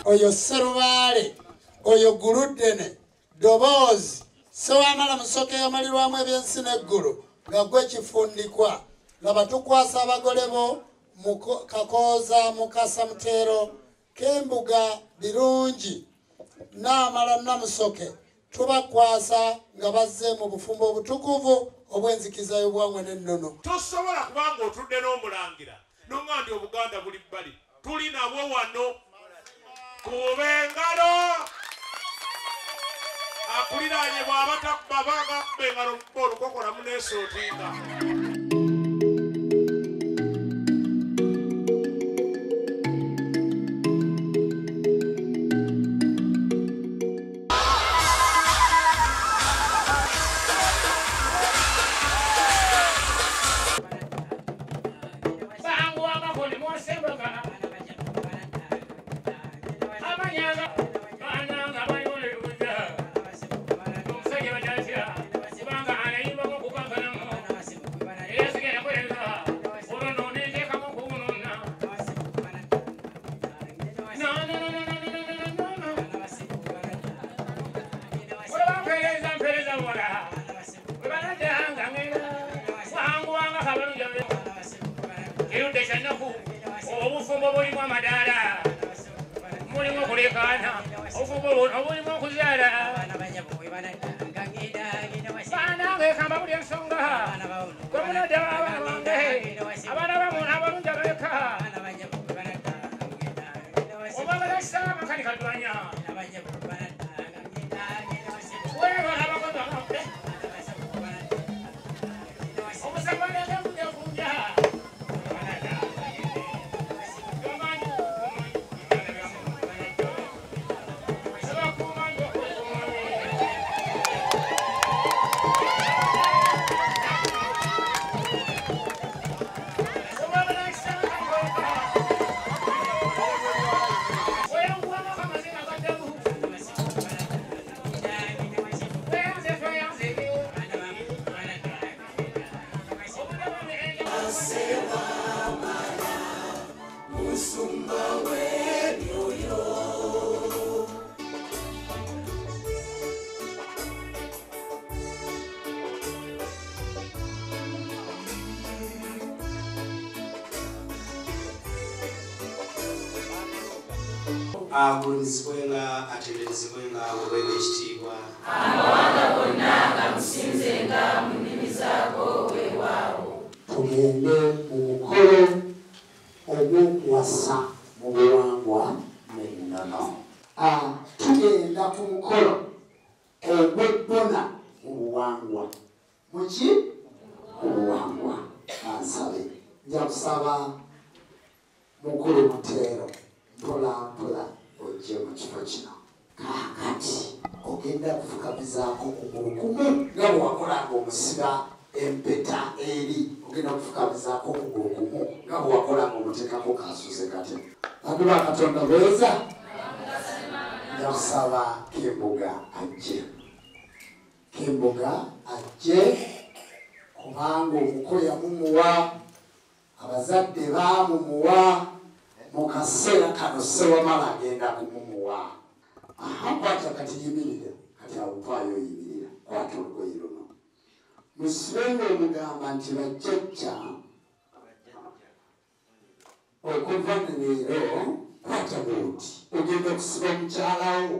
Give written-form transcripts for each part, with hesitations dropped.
oyo Serubale, oyo Guludene, Dobozi, Sewamala Musoke yamalirwamu ebyensi n'eggulu, nga gwe kifundikwa, nga batukwasa abagole bo, Kakoza, Mukasa, Muteero, Kembuga, birungi, n'amala Namusoke, tubakwasa nga bazze mu bufumbo obutukuvu obw'enzikiza y'obuwangwa n'ennono. Tosobola kubanga otudde n'omulangira nonga ndi Obuganda buli bbali tuli nabo wano kuba engalo akuliraanye bw'aba takubabanga kuba engalo kuba olukokola muneesootinga. Obufumbo bulimu amadaala, mulimu okulekaana, obufumbo bulimu okuzaala. Baana ng'ekamba buli ensonga, gwe munadde abaana bange, abaana bammwe abalungi abaleka. Obagala ssaba makanika ddwanya. Abuulizibwenga atenderezebwenga olw'ebyo ekitiibwa. Amawanga gonna gamusinzenga mu nnimi zaago weewaawo. Tugende mu mukolo ogw'okuwasa mu buwangwa n'ennono. Tugenda ku mukolo ogw'Ebonna mu buwangwa. Muki? Mu buwangwa. Kansabe. Nja kusaba mukulu Muteero mpolampola ojje mu kifo kino. Kaakati ogenda kufukabizaako kugulu kumu nga bwewakolanga omusiba empeta eri, ogenda kufukabizaako kugulu kumu nga bwewakolanga omuteekako kaasuze kate. Bantu ba Katonda beeza, nja kusaba Kembuga ajje. Kembuga ajje kubanga omuko yamumuwa, abazadde baamumuwa, mu kaseera kano Ssewamala agenda kumumuwa. Kwata kati yimirire, kati awupaayo yimirira, kwata olugoye luno. Musibenga omugamba nti bajjajja okuva leero kwata bwoti ogenda okusiba mukyalawo.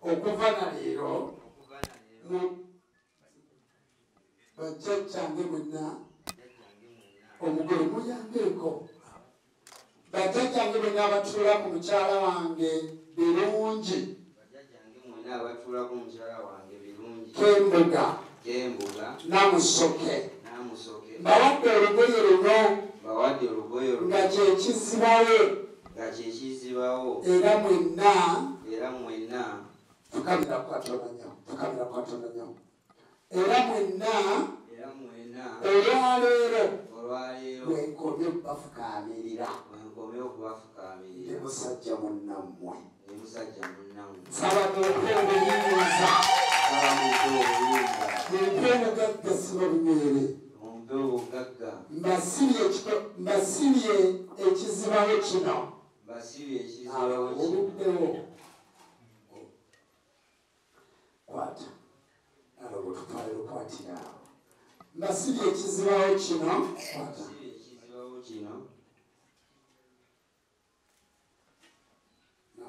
Okuva na leero bajjajjange mwenna omugole muyambeeko. Bajjajjange mwenna abatuula ku mukyala wange birungi. Kembuga. Namusoke. Mbawadde olugoye luno nga kyekizibawo. Era mwenna fukamira Katonda nnyo. Era mwenna olwaleero bwenkomye okubafukaamirira. Ndi musajja munnammwe. Nsaba mumpe obuyinza. Mumpe obugagga siba bunywere. Mbasibye ekizibawo kino. oluddewo kwata alogo tutwale lukwatira awo mbasibye ekizibaawo kino kwata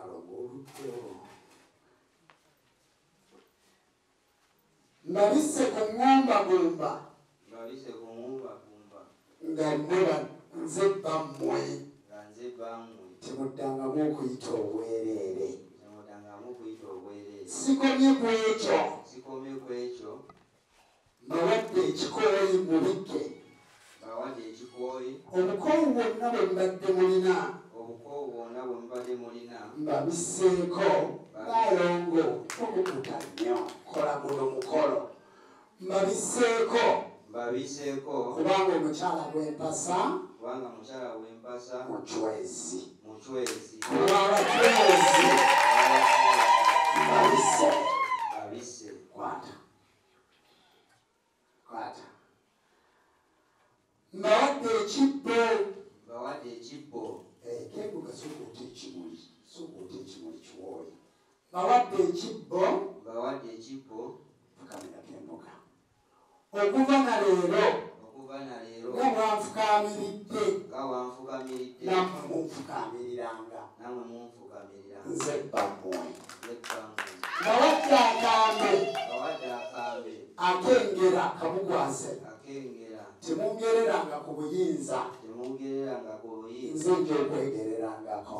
alogo oluddewo mbabise ku ŋŋombagomba nga mmwe nze bammwe temuddangamu okuyita obwereere sikomye ku ekyo mbawadde ekikooyi mubikke obukoowu bwonna bwe mbadde mulina mbabiseeko baalongo okukuta nnyo kola guno mukolo mbabiseeko kubanga omukyala gw'empasa mucwezi kubabacwezi mbabise kwata mbawadde ekibbo Kembuga sokuta ekimuli kiwooyi mbawadde ekibbo fukamira Kembuga okuva na leero nga bwanfukaamiridde nammwe munfukamiriranga nze bammwe mbawadde akambe akengera kabugwase temungereranga ku buyinza nze nja okwegererangako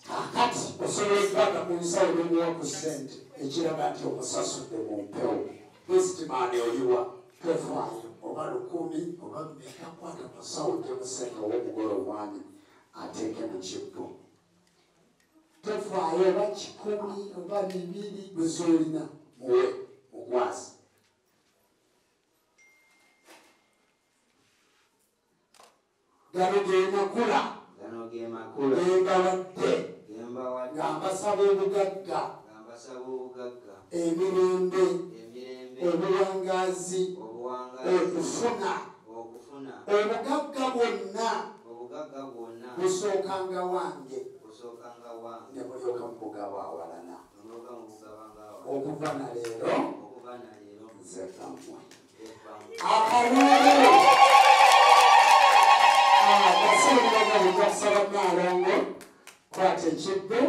kakati osobola ebbanga mu nsawo n'omuwa ku ssente ekiraga nti omusasudde mu mpewo besitimaani oliwa tefaayo oba 10 oba mekakwata musawo gye musente ow'omugole omwami ateeke mu kibbo tefaayo oba 10 oba 2 bwezoolina muwe mugwazi gano ge makula gembawadde nga mbasaba obugagga emirembe obuwangazi okufuna obugagga bwonna busookanga wange ne mulyoka mubugabo awalana okuva na leero nze bammwe akalulu abasabaga naalongo kwata ekibbo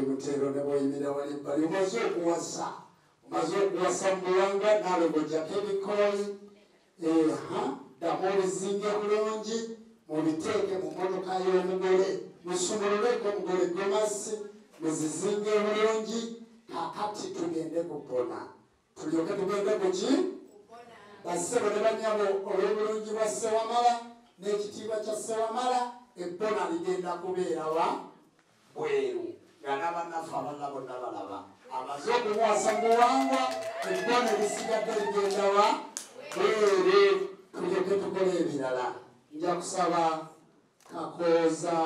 Muteero ne bw'oyimira wali ebbali omaze okuwasa mu buwangwa naalongo gyako ebikooyi ddamu obizinge bulungi mubiteeke mu mmotoka y'omugole musumululeko omugole gomasi muzizinge bulungi kakati tugende kubona tulyoke tugende kuki bassebo ne banyabo olw'obulungi bwa Ssewamala n'ekitiibwa kya Ssewamala ebbona ligenda kubeera wa bweru nga n'abannaffe abalala bonna balaba amaze okuwasa mu buwangwa ebbona erisigadde ligenda wa bweru tulyoke tukole ebirala nja kusaba Kakoza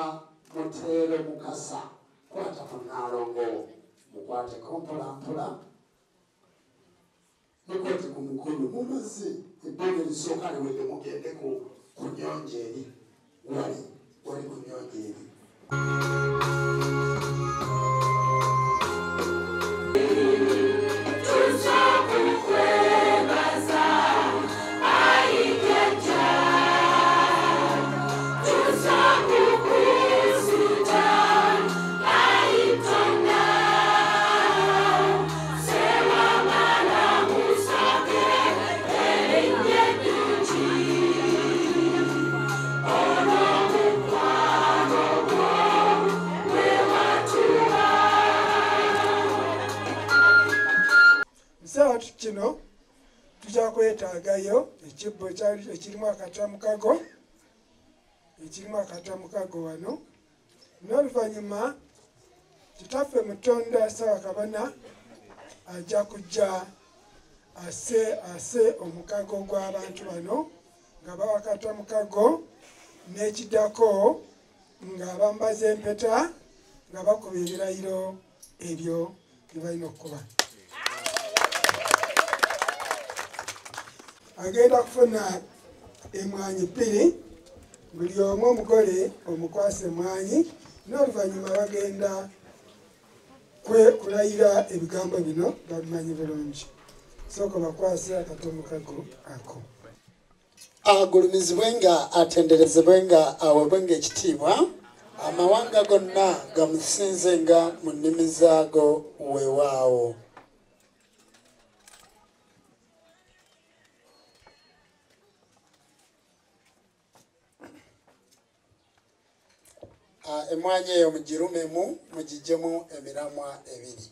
Muteero Mukasa kwata ku naalongo mukwateko mpolampola mukwate ku mukono mumaze ebbona erisooka liwedde mugende ku nyonja eri wali ku nyonja eri kino tujja kwetaagayo ekibbo ekirimu akatamukago wano n'oluvannyuma kitaffe Mutonda Ssabakabona ajja kujja ase omukago gw'abantu bano nga bawa akatamukago n'ekiddako nga bambaza empeta nga bakuba ebirayiro ebyo bye balina okukuba. Agenda kufuna emwanyi 2 buli omu omugole omukwase mwanyi n'oluvannyuma bagenda kulayira ebigambo bino babimanyi bulungi. Sooka bakwase akatomukago ako. Agulumizibwe nga atenderezebwe nga aweebwe ng'ekitiibwa, amawanga gonna gamusinze nga mu nnimi zaago weewaawo. Emwanyi eyo mugirumemu mugijjemu emiramwa ebiri.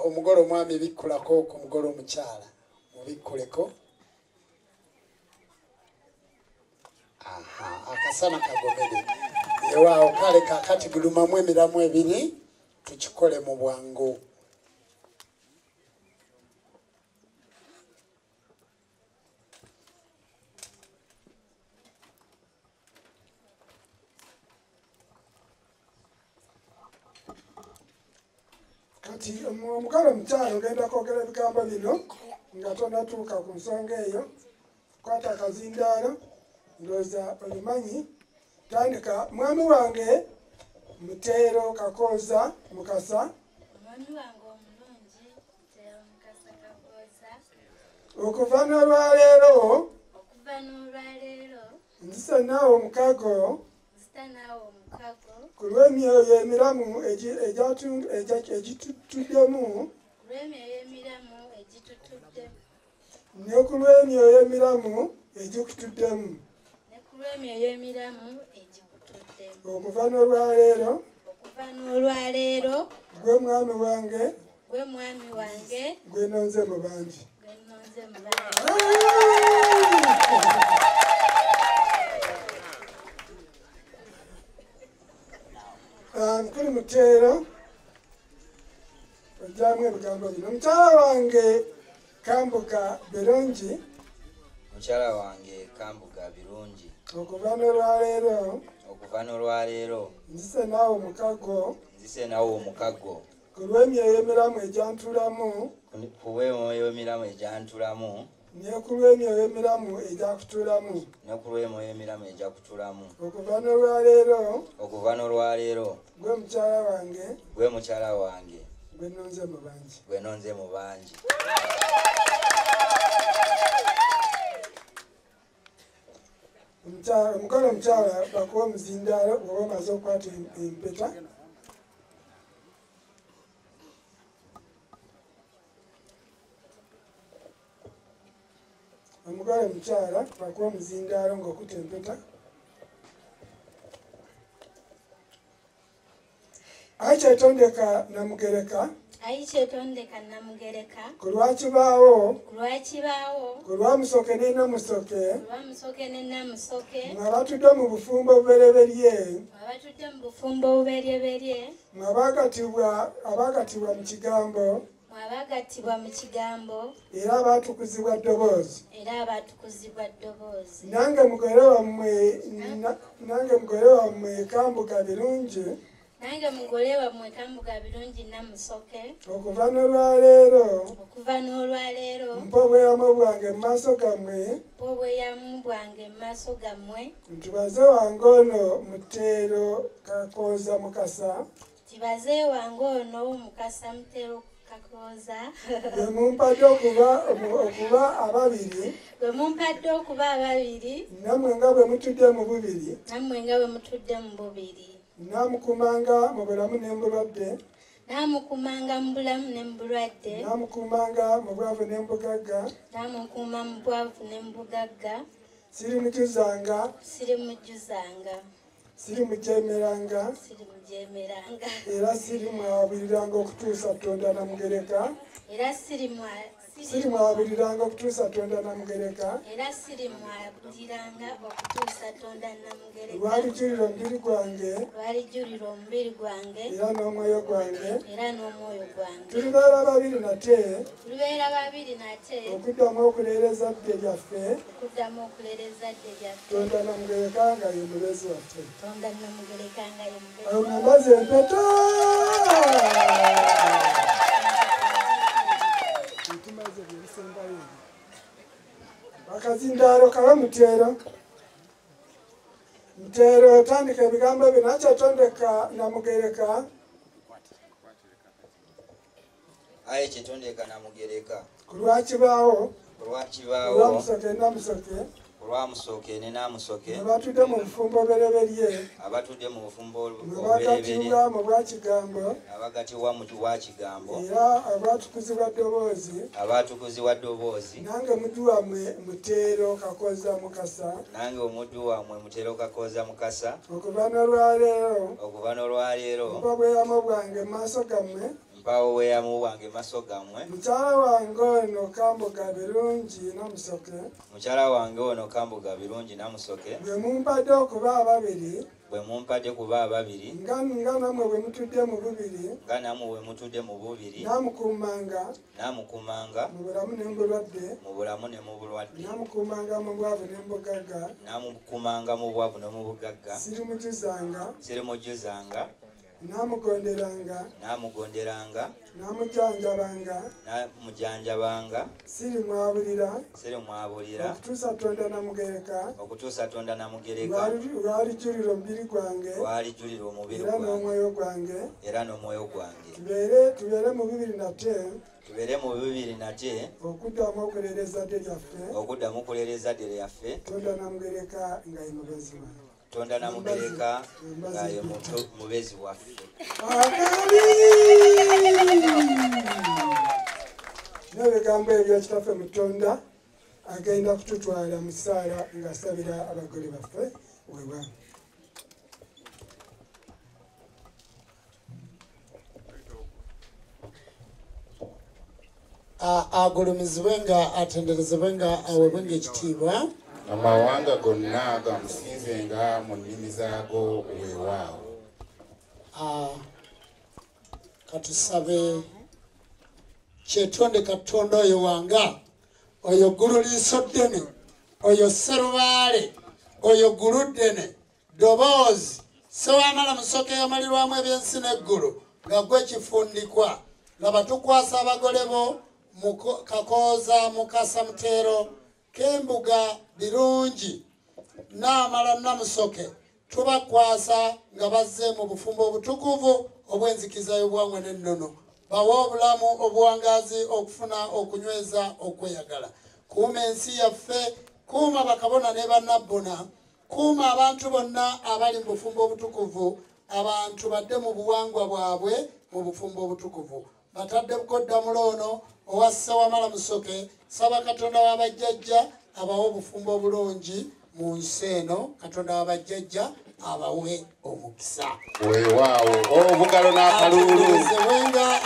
Omugole omwami bikkulako ku mugole omukyala mubikkuleko. Akasana kagomere ewaawo kale kakati gulumamu emiramu ebiri tukikole mu bwangu. Kati omugalo omukyala ogenda kwogera ebigambo bino nga tonatuuka ku nsonga eyo. Kwata akazindaalo ndowooza obimanyi. Tandika. Mwami wange Muteero Kakoza Mukasa. Mwami wange omulungi Muteero Mukasa Kakoza. Okuva n'olwaleero. Okuva n'olwaleero. Nzise naawe omukago. Nzita naawe omukago. Ku lw'emyoyo emiramu egitutuddemu. Ku lw'emyoyo emiramu egitutuddemu. Ne ku lw'emyoyo emiramu egikutuddemu. Ne ku lw'emyoyo emiramu egikutuddemu. Okuva n'olwaleero. Okuva n'olwaleero. Gwe mwami wange. Gwe mwami wange. Gwe nonze mu bangi. Gwe nonze mu bangi. Mukulu Muteero ojjamu ebigambo bino. Mukyala wange Kembuga birungi. Mukyala wange Kembuga birungi. Okuva n'olwaleero. Okuva n'olwaleero. Nzise naawe omukago. Nzise naawe omukago. Ku lw'emyoyo emiramu egyantulamu. Ku lw'emyoyo emiramu egyantulamu. Ne ku lw'emyoyo emiramu egyakutulamu. Ne ku lw'emyoyo emiramu egyakutulamu. Okuva n'olwaleero. Okuva n'olwaleero. Gwe mukyala wange. Gwe mukyala wange. Gwe nonze mu bangi. Gwe nonze mu bangi. Omukolo omukyala bakuwa omuzindaalo bw'oba omaze okukwata empeta. Omugole omukyala bakuwa omuzindaalo ng'okuta empeta. Ayi kyetondeka Namugereka. Ayi kyetondeka Namugereka. Ku lwakibaawo. Ku lwakibaawo. Ku lwamusoke ne Namusoke. Ku lwamusoke ne Namusoke. Mwabatudde mu bufumbo obubereberye. Mwabatudde mu bufumbo obubereberye. Mwabaagatibwa mu kigambo. Mwabaagatibwa mu kigambo. Era abaatukuzibwa ddoboozi. Era abaatukuzibwa ddoboozi. Nange mugole wammwe Kembuga birungi. Nange mugole wammwe Kembuga birungi Namusoke. Okuva n'olwaleero. Okuva n'olwaleero. Mpa obweyamo bwange mu maaso gammwe. Mpa obweyamo bwange mu maaso gammwe. Ntubaze wange ono Muteero Kakoza Mukasa. Tibaze wange ono Mukasa Muteero Kakoza. Gwe mumpadde okuba ababiri. Gwe mumpadde okuba ababiri. Nammwe nga bwe mutudde mu bubiri. Nammwe nga bwe mutudde mu bubiri. Naamukumanga mu bulamu ne mu bulwadde. Naamukumanga mu bulamu ne mu bulwadde. Naamukumanga mu bwavu ne mu bugagga. Naamukuma mu bwavu ne mu bugagga. Sirimujuzanga. Sirimujuzanga. Sirimujeemeranga. Sirimujeemeranga. Era sirimwabuliriranga okutuusa Katonda Namugereka. Era sirimwabuliriranga okutuusa Katonda Namugereka. Era sirimwabuliriranga okutuusa Katonda Namugereka. Lwalijjulira omubiri gwange. Lwalijjulira omubiri gwange. Era n'omwoyo gwange. Era n'omwoyo gwange. Tulibeera babiri nate. Tulibeera babiri nate. Okuddamu okuleera ezzadde lyaffe. Okuddamu okuleera ezzadde lyaffe. Katonda Namugereka nga ye mulezi waffe. Katonda Namugereka nga ye mulezi. Awo mumbaze empeta. Tumaze byebisembayo. Akazindaalo kaba Muteero. Muteero tandika ebigambo bino akyatondeka Namugereka. aye kyetondeka Namugereka. Kulwakibaawo. Kulwakibaawo. Olwamusoke Namusoke. Olwamusoke ne Namusoke. Abatudde mu bufumbo obubereberye. Abatudde mu bufumbo obubereberye. Mu bwakigambo. Abagatiwa mu bwakigambo. Era abatukuzibwa ddoboozi. Abatukuzibwa ddoboozi. Nange omuddu wammwe Muteero Kakoza Mukasa. Nange omuddu wammwe Muteero Kakoza Mukasa. Okuva n'olwaleero. Okuva n'olwaleero. Mpa bweyamo bwange mu maaso gammwe. Mpawo bweyamo bwange maaso gammwe. Mukyala wange ono Kembuga birungi Namusoke. Mukyala wange ono Kembuga birungi Namusoke. Bwe mumpadde okuba ababiri. Bwe mumpadde kuba ababiri. Nga namwe bwe mutudde mu bubiri. Nga namwe bwe mutudde mu bubiri. Namukuumanga. Mu bulamu ne mu bulwadde. Mu bulamu ne mu bulwadde. Namukuumanga mu bwavu ne mu bugagga. Namukuumanga mu bwavu ne mu bugagga. Sirimujuzanga. Namugonderanga. Namujanjabanga. Sirimwabulira. Okutuusa Tonda Namugereka. Lwalijjulira omubiri gwange. Era n'omwoyo gwange. Tubeere mu 2020. Okuddamu okulera ezzadde lyaffe. Tonda Namugereka nga ye mubezi wange. Tonda Namugereka nga ye mubezi waffe. N'ebigambo ebyo Kitaffe Mutonda agenda kututwala mu ssaala ng'asabira abagole baffe wewa. Agulumizibwe nga atenderezebwe nga aweebwe ng'ekitiibwa. Amawanga gonna gamusinzenga mu nnimi zaago weewaawo. Katusabe kyetonde Katonda oyo wanga, oyo ggulu liiso ddene, oyo sserubaale, oyo ggulu ddene, ddoboozi, Ssewamala Musoke yamalirwamu ebyensi n'eggulu, nga ggwe kifundikwa. Laba tukwasa abagole bo Kakoza, Mukasa, Muteero, Kembuga birungi n'amala Namusoke tubakwasa nga bazze mu bufumbo obutukuvu obw'enzikiza y'obuwangwa n'ennono. Bawe obulamu obuwangazi okufuna okunyweza okweyagala. Kuuma ensi yaffe, kuuma bakabona ne bannabona, kuuma abantu bonna abali mu bufumbo obutukuvu, abantu badde mu buwangwa bwabwe mu bufumbo obutukuvu. Batadde bukoddamulo ono owa Ssewamala Musoke, saba Katonda w'abajjajja abawe obufumbo obulungi mu nsi eno. Katonda w'abajjajja abawe omukisa. Weewaawo obugalo n'akalulu.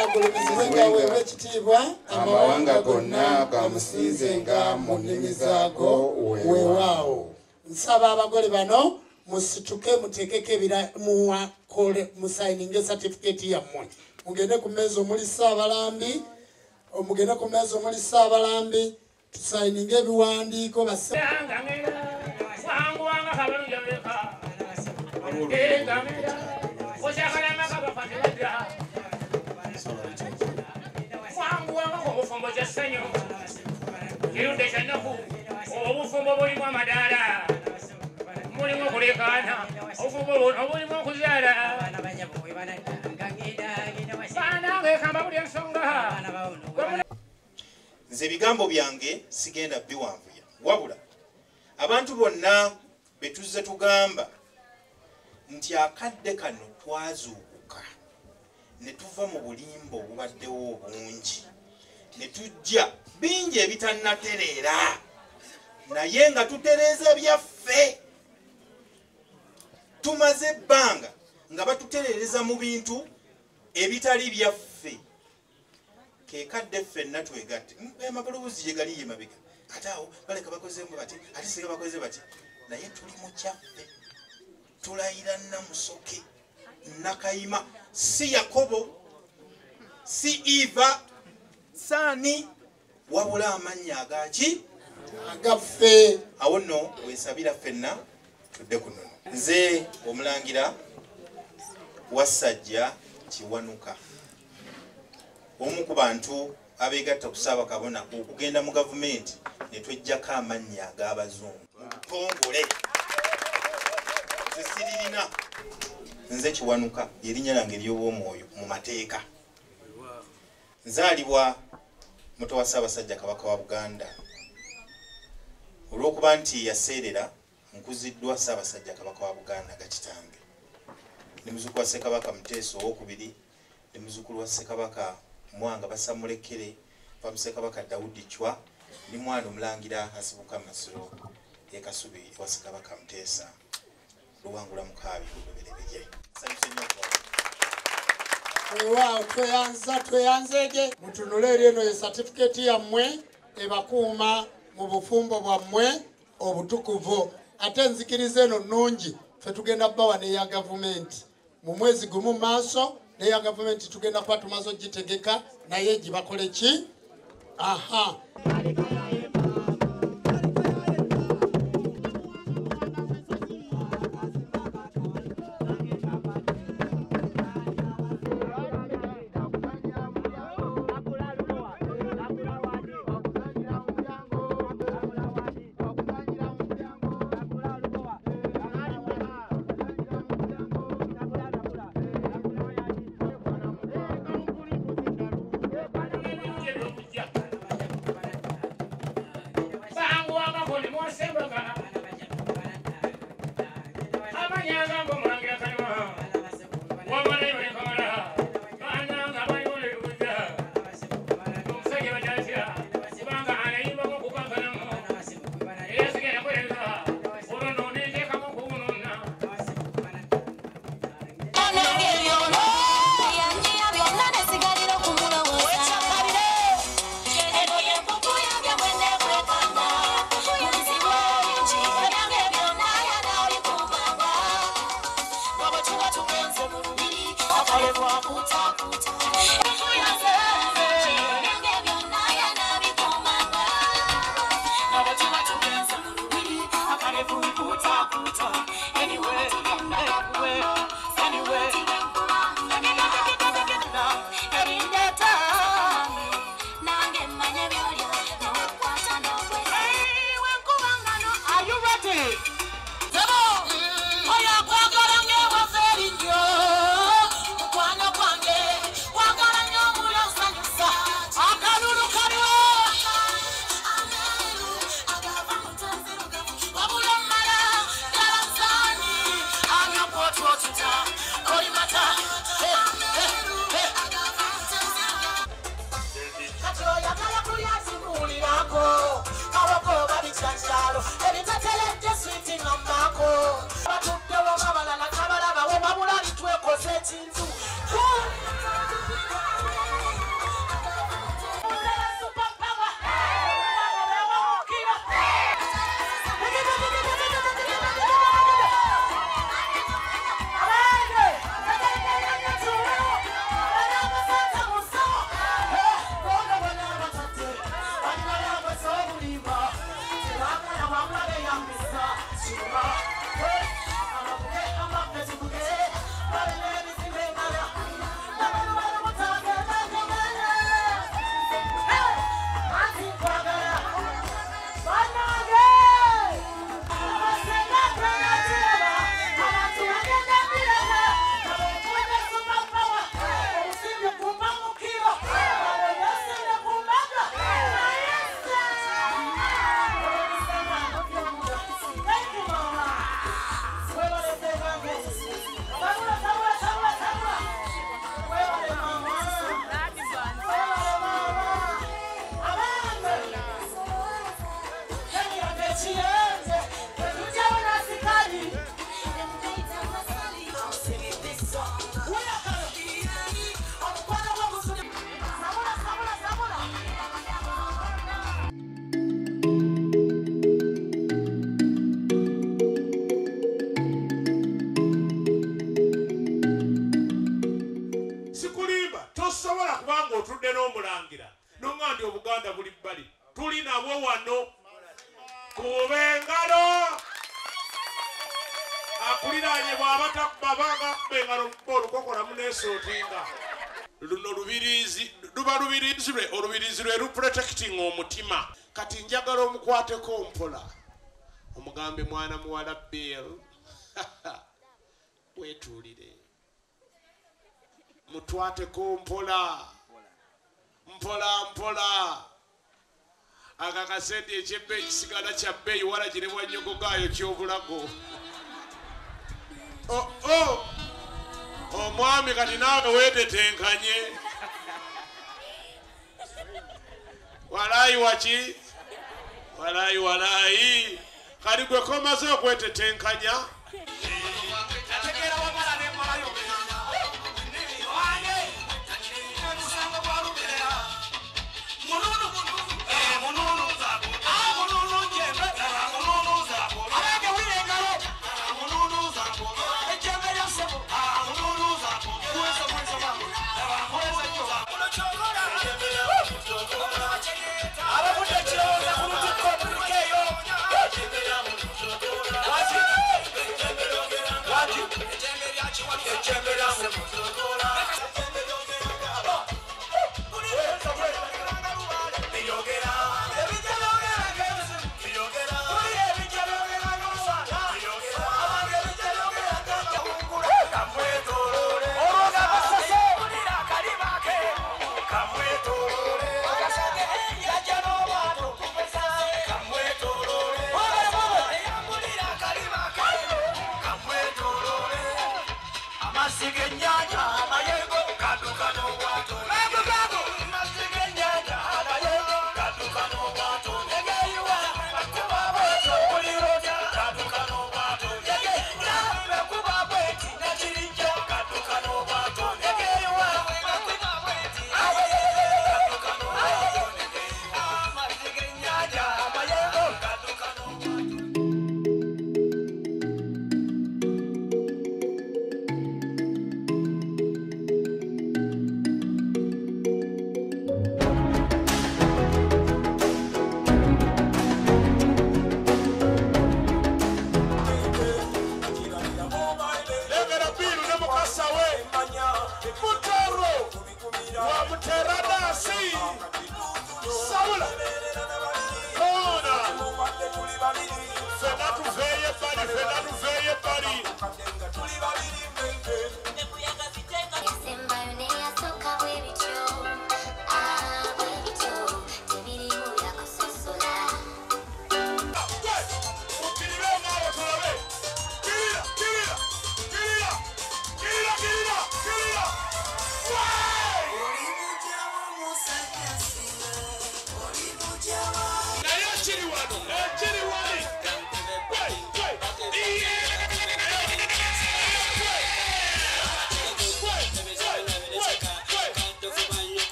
Agulumizibwenga aweebwe ekitiibwa. Amawanga gonna gamusinzenga mu nnimi zaago weewaawo. Nsaba abagole bano musituke muteekeko muwakole musayininge certificate yammwe. Mugende ku mmeeza omuli Ssaabalambi. Omugende ku mmeeza omuli Ssaabalambi. Tusayininge ebiwandiiko obufumbo bulimu amadaala, mulimu okulekaana, obufumbo obulimu okuzaala. Nze ebigambo byange sigenda biwanvuya, wabula abantu bonna betuzze tugamba nti akadde kano twazuukuka ne tuva mu bulimba obubaddewo obungi ne tujja bingi ebitannatereera naye nga tutereeza byaffe. Tumaze ebbanga nga batutereereza mu bintu ebitali byaffe. Kekadde ffenna twegatte amagolobuzi gye gali ye mabega, ate awo baleka bakozemu bati, ate singa bakoze bati, naye tuli mu kyaffe. Tulayira Namusoke, Nakayima, si Yakobo, si Eva, saani, wabula amannya agaki agaffe. Awo nno weesabira ffenna tudde ku nnono. Nze omulangira Wassajja Kiwanuka, omu ku bantu abeegatta ku Ssaabakabona okugenda mu gavumenti ne tweggyako amannya ag'abazungu mu butongole. kyolina. Nze Kiwanuka erinnya lyange ery'obwomwoyo mu mateeka. Nzaalibwa muto wa Ssaabasajja Kabaka wa Buganda. Olw'okuba nti yaseerera nkuziddwa Ssaabasajja Kabaka wa Buganda gakitange. Ne muzzukulu wa Ssekabaka Muteesa owookubiri, ne muzzukulu wa Ssekabaka Mwanga Basamulekere, va Ssekabaka Dawudi Chwa, ne mwana Omulangira Asibuka Masiro ye Kasubi wa Ssekabaka Muteesa. Luwangula Mukaabi Lubereberye. Sanyuse nnyo Wow, tweyanzege mutunule eri eno ye certificate yammwe ebakuuma mu bufumbo bwammwe obutukuvu. Ate nzikiriza eno nnungi ffe tugenda bbawa n'eya gavumenti mu mwezi gumu maaso, n'eya gavumenti tugenda kuba tumaze ogitegeka naye gibakole ki? Aha. Obuganda buli bbali tuli nabo wano kubengalo akuliranye bwaba takubabanga kubengalo olukokola muneesootinga luno lubirizi luba lubirizi lwe olubirizi lwe luprotecting omutima kati njagala omukwateko mpola omugambe mwana muwala Bill wetuulire mutwateko mpola mpola akakasente ekyebbeeyi kisigala kya bbeeyi wala kirebwa nnyongo gaayo ky'obulago omwami kati naawe weetetenkanye walayi waki walayi kati gwe komaze okwetetenkanya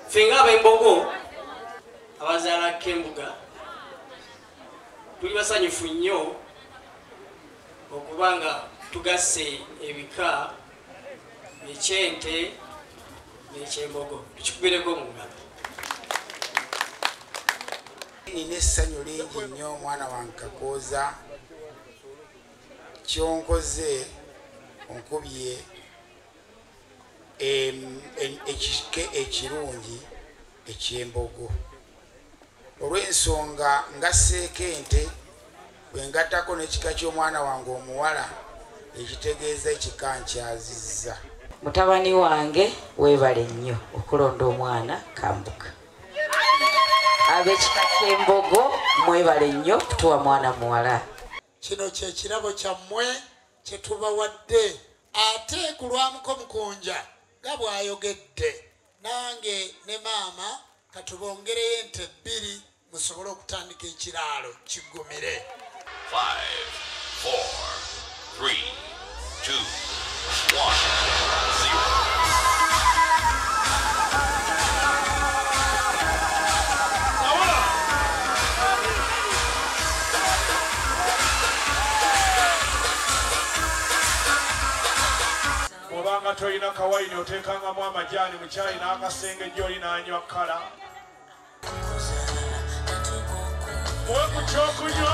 Fenga Embogo abazaala Kembuga tuli basanyufu nnyo okubanga tugasse ebika ekyente n'ekyembogo tukikubireko mu ngalo. Nina essanyu lingi nnyo omwana wange Kakoza kyonkoze onkubye ekike ekirungi ekyembogo olw'ensonga ngasseeko ente bwengattako n'ekika ky'omwana wange omuwala ekitegeeza ekika nkyazizza. Mutabani wange weebale nnyo okulonda omwana Kambuga. Ab'ekika ky'embogo mwebale nnyo kutuwa mwana muwala. Kino kye kirabo kyammwe kye tubawadde ate ku lwamuko mukunja nga bw'ayogedde nange ne maama katubongereyo ente 2 musobole okutandika ekiraalo kiggumire. 5, 4, 3, 2, 1, 0. toyina kawayini oteekangamu amajaani mu kyayi n'akasenge gy'oli n'anywa kkala. Muwe ku kyokunywa